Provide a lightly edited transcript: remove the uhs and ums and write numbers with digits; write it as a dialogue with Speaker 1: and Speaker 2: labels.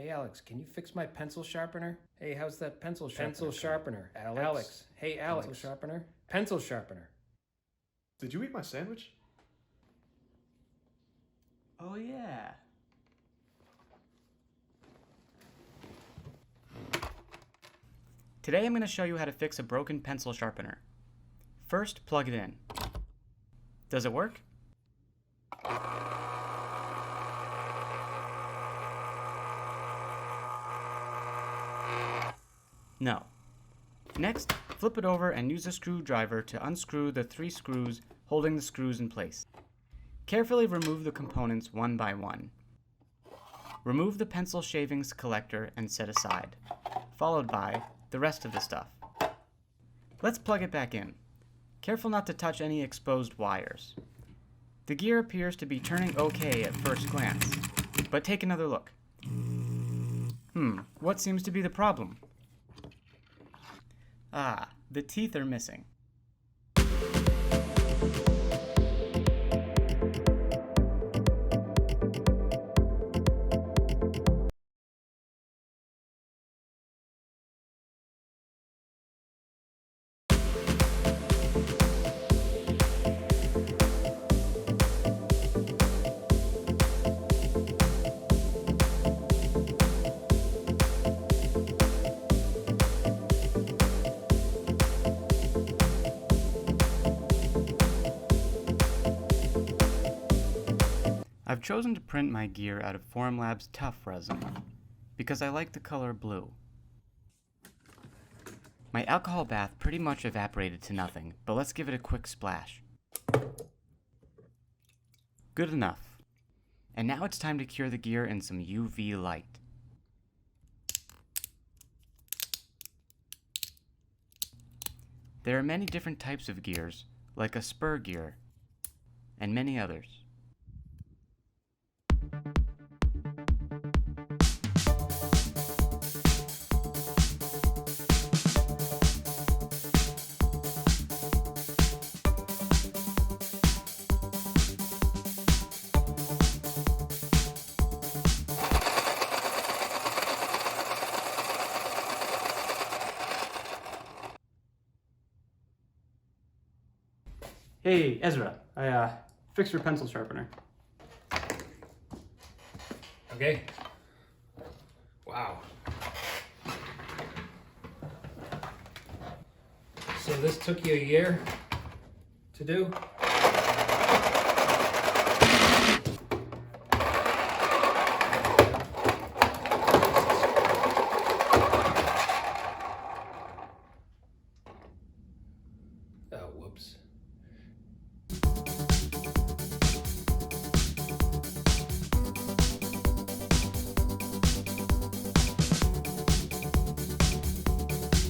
Speaker 1: Hey Alex, can you fix my pencil sharpener? Hey, how's that pencil sharpener?
Speaker 2: Pencil sharpener.
Speaker 1: Alex. Hey Alex.
Speaker 2: Pencil sharpener.
Speaker 1: Pencil sharpener.
Speaker 3: Did you eat my sandwich?
Speaker 2: Oh yeah. Today I'm going to show you how to fix a broken pencil sharpener. First, plug it in. Does it work? No. Next, flip it over and use a screwdriver to unscrew the 3 screws holding the screws in place. Carefully remove the components one by one. Remove the pencil shavings collector and set aside, followed by the rest of the stuff. Let's plug it back in. Careful not to touch any exposed wires. The gear appears to be turning okay at first glance, but take another look. What seems to be the problem? Ah, the teeth are missing. I've chosen to print my gear out of Formlab's Tough resin because I like the color blue. My alcohol bath pretty much evaporated to nothing, but let's give it a quick splash. Good enough. And now it's time to cure the gear in some UV light. There are many different types of gears, like a spur gear, and many others.
Speaker 4: Hey, Ezra, I fixed your pencil sharpener.
Speaker 1: Okay. Wow. So this took you a year to do?